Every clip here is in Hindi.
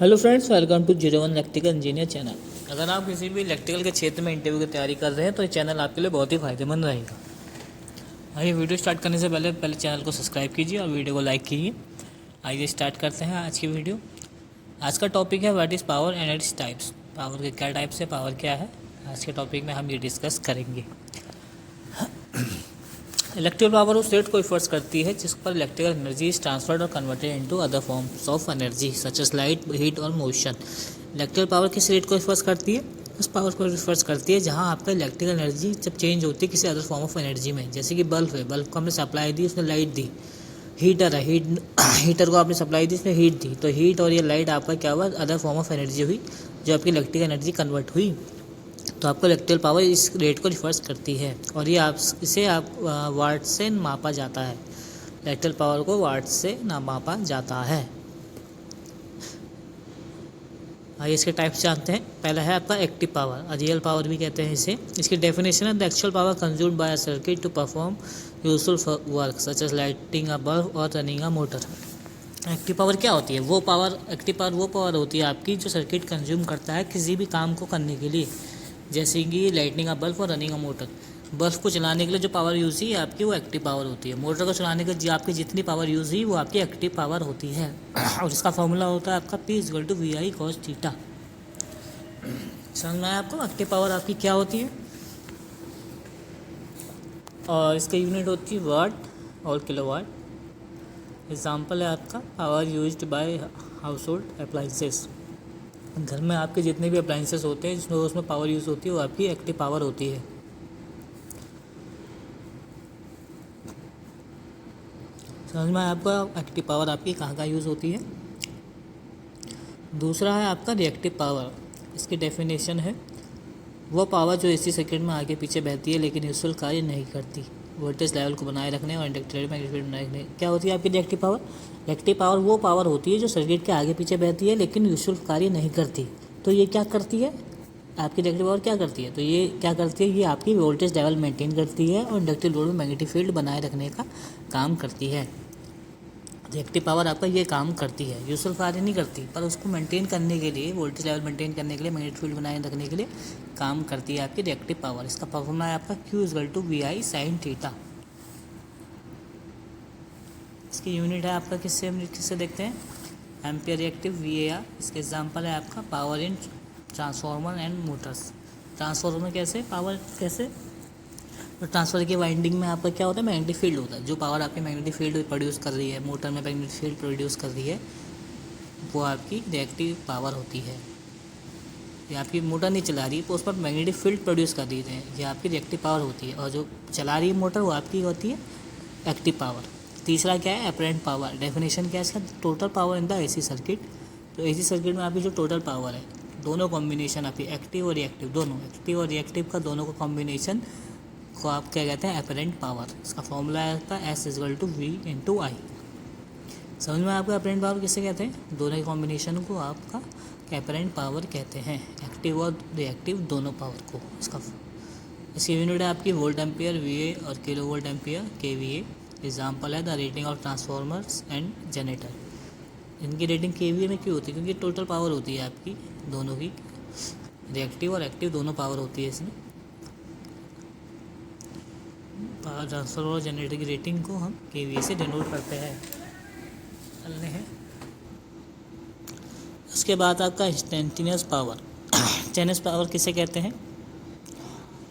Hello friends, welcome to 01 electrical engineer channel. अगर आप किसी भी इलेक्ट्रिकल के क्षेत्र में इंटरव्यू की तैयारी कर रहे हैं तो ये चैनल आपके लिए बहुत ही फायदेमंद रहेगा। आइए वीडियो स्टार्ट करने से पहले चैनल को सब्सक्राइब कीजिए और वीडियो को लाइक कीजिए। आइए स्टार्ट करते हैं आज की वीडियो। आज का टॉपिक है what is power and its types. Power के क्या टाइप्स है, पावर क्या है, आज के टॉपिक में हम ये डिस्कस करेंगे। इलेक्ट्रिकल पावर उस रेट को रिफर्स करती है जिस पर इलेक्ट्रिकल एनर्जी इज ट्रांसफर्ड और converted into other forms of energy such as light, heat और मोशन। इलेक्ट्रिकल पावर किस रेट को रिफर्स करती है? उस पावर को रिफर्स करती है जहां आपका इलेक्ट्रिकल एनर्जी जब चेंज होती है किसी अदर फॉर्म ऑफ एनर्जी में। जैसे कि बल्ब है, बल्ब को हमने सप्लाई दी, उसने लाइट दी। हीटर है, हीटर को आपने सप्लाई दी, उसने हीट दी। तो हीट और ये लाइट आपका क्या हुआ, अदर फॉर्म ऑफ एनर्जी हुई जो आपकी इलेक्ट्रिकल एनर्जी कन्वर्ट हुई। तो आपको इलेक्ट्रिकल पावर इस रेट को रिफर्स करती है और ये इसे वाट से मापा जाता है। इलेक्ट्रिकल पावर को वाट से मापा जाता है। आइए इसके टाइप्स जानते हैं। पहला है आपका एक्टिव पावर, रियल पावर भी कहते हैं इसे। इसकी डेफिनेशन है the actual power consumed by a circuit to perform useful work such as lighting a bulb और running a motor. Active power क्या होती है? एक्टिव पावर वो पावर होती है आपकी जो सर्किट कंज्यूम करता है किसी भी काम को करने के लिए। जैसे कि लाइटनिंग अ बल्ब और रनिंग अ मोटर। बल्ब को चलाने के लिए जो पावर यूज़ हुई आपकी वो एक्टिव पावर होती है। मोटर को चलाने के लिए आपकी जितनी पावर यूज़ हुई वो आपकी एक्टिव पावर होती है। और इसका फॉर्मूला होता है आपका P=VI cos थीटा। समझ में आया आपको एक्टिव पावर आपकी क्या होती है? और इसका यूनिट होती है वाट और किलोवाट। एग्जाम्पल है आपका power used by house hold appliances. घर में आपके जितने भी अप्लाइंसेस होते हैं जिसमें उसमें पावर यूज़ होती है वो आपकी एक्टिव पावर होती है। समझ में आपका एक्टिव पावर आपकी कहाँ यूज़ होती है। दूसरा है आपका रिएक्टिव पावर। इसकी डेफिनेशन है वो पावर जो एसी सर्किट में आगे पीछे बहती है लेकिन यूजफुल कार्य नहीं करती, वोल्टेज लेवल को बनाए रखने और इंडक्टर मैग्नेटिक फील्ड बनाए रखने। क्या होती है आपकी रिएक्टिव पावर? रिएक्टिव पावर वो पावर होती है जो सर्किट के आगे पीछे बहती है लेकिन यूजफुल कार्य नहीं करती। तो ये क्या करती है आपकी रिएक्टिव पावर? क्या करती है? तो ये क्या करती है, ये आपकी वोल्टेज लेवल मेंटेन करती है और इंडक्टिव लोड में मैग्नेटिक फील्ड बनाए रखने का काम करती है। रिएक्टिव पावर आपका ये काम करती है, यूजफुल कार्य नहीं करती पर उसको मेंटेन करने के लिए, वोल्टेज लेवल मेंटेन करने के लिए, मैग्नेटिक फील्ड बनाए रखने के लिए काम करती है आपकी रिएक्टिव पावर। इसका फॉर्मूला है आपका Q=VI sin थीटा। इसकी यूनिट है आपका किससे देखते हैं, एम्पियर रिएक्टिव VAR। इसके एग्जांपल है आपका power in transformer and Motors. Transformer कैसे, पावर कैसे? तो ट्रांसफर की वाइंडिंग में आपका क्या होता है, मैग्नेटिक फील्ड होता है। जो पावर आपकी मैग्नेटिक फील्ड प्रोड्यूस कर रही है, मोटर में मैग्नेटिक फील्ड प्रोड्यूस कर रही है, वो आपकी रिएक्टिव पावर होती है। ये आपकी मोटर नहीं चला रही है तो उस पर मैग्नेटिक फील्ड प्रोड्यूस कर रही है, ये आपकी रिएक्टिव पावर होती है। और जो चला रही है मोटर वो आपकी होती है एक्टिव पावर। तीसरा क्या है, अपरेंट पावर। डेफिनेशन क्या है इसका, total power in the AC circuit. तो एसी सर्किट में आपकी जो टोटल पावर है, दोनों कॉम्बिनेशन आपकी एक्टिव और रिएक्टिव, दोनों एक्टिव और रिएक्टिव का दोनों का कॉम्बिनेशन को आप क्या कहते हैं, अपरेंट पावर। इसका फॉर्मूला है आपका S=V×I। समझ में आपका अपरेंट पावर किसे कहते हैं? दोनों के कॉम्बिनेशन को आपका अपरेंट पावर कहते हैं, एक्टिव और रिएक्टिव दोनों पावर को। इसकी यूनिट है आपकी वोल्ट एम्पियर VA और kilo volt ampere KVA। Example है the rating of transformers and generator. इनकी रेटिंग KVA में क्यों होती है? क्योंकि टोटल पावर होती है आपकी दोनों की, रिएक्टिव और एक्टिव दोनों पावर होती है इसमें। पावर ट्रांसफर और जनरेटर की रेटिंग को हम KVA से डिनोट करते हैं। उसके बाद आपका इंस्टेंटेनियस पावर। इंस्टेंटेनियस पावर किसे कहते हैं?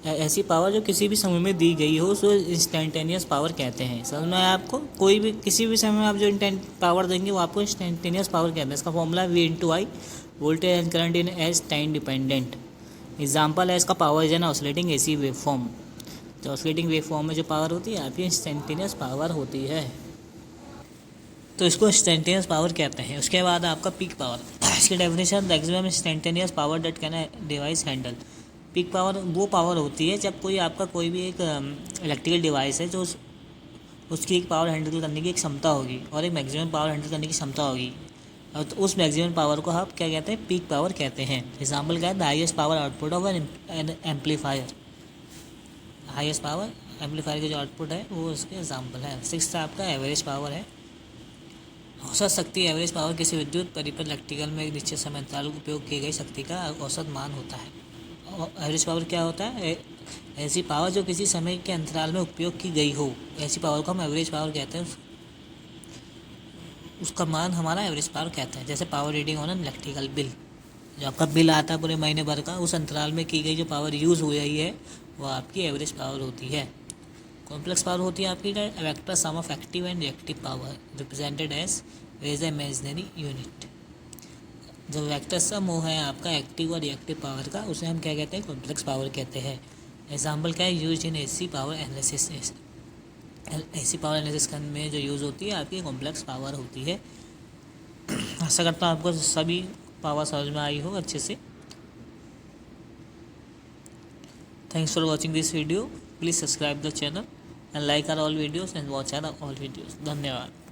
ऐसी पावर जो किसी भी समय में दी गई हो उसको इंस्टेंटेनियस पावर कहते हैं। समझ में आया आपको? कोई भी किसी भी समय में आप जो पावर देंगे वो आपको इंस्टेंटेनियस पावर कहते हैं। इसका formula V×I, voltage and current in as time dependent. Example है इसका power is an oscillating AC wave form. तो ऑसिलेटिंग वेव फॉर्म में जो पावर होती है आपकी इंस्टेंटेनियस पावर होती है, तो इसको इंस्टेंटेनियस पावर कहते हैं। उसके बाद आपका पीक पावर। इसकी definition maximum instantaneous power that can device handle. Peak power वो पावर होती है जब कोई भी एक इलेक्ट्रिकल डिवाइस है जो उसकी एक पावर हैंडल करने की एक क्षमता होगी और एक मैक्सिमम पावर हैंडल करने की क्षमता होगी, और तो उस मैक्सिमम पावर को आप क्या कहते हैं, पीक पावर कहते हैं। एग्जाम्पल क्या है, the highest power output of N amplifier. Highest power amplifier का जो आउटपुट है वो उसके एग्जाम्पल है। सिक्स्थ आपका एवरेज पावर है। औसत शक्ति एवरेज पावर किसी विद्युत परिपथ इलेक्ट्रिकल में एक निश्चित समय अंतराल को उपयोग की गई शक्ति का औसत मान होता है। एवरेज पावर क्या होता है? ऐसी पावर जो किसी समय के अंतराल में उपयोग की गई हो, ऐसी पावर को हम एवरेज पावर कहते हैं। उसका मान हमारा एवरेज पावर कहते हैं। जैसे power reading on electrical bill, जो आपका बिल आता है पूरे महीने भर का, उस अंतराल में की गई जो पावर यूज़ हो रही है वो आपकी एवरेज पावर होती है। कॉम्प्लेक्स पावर होती है आपकी vector sum of active and reactive power represented as imaginary unit. जो वेक्टर सम हो है आपका एक्टिव और रिएक्टिव पावर का, उसे हम क्या कहते हैं? कॉम्प्लेक्स पावर कहते हैं। एग्जाम्पल क्या है? Use in AC power analysis. AC power analysis में जो यूज़ होती है आपकी कॉम्प्लेक्स पावर होती है। आशा करता हूँ आपको सभी पावर समझ में आई हो अच्छे से। Thanks for watching this video. Please subscribe the channel and like our all videos and watch our all videos. धन्यवाद।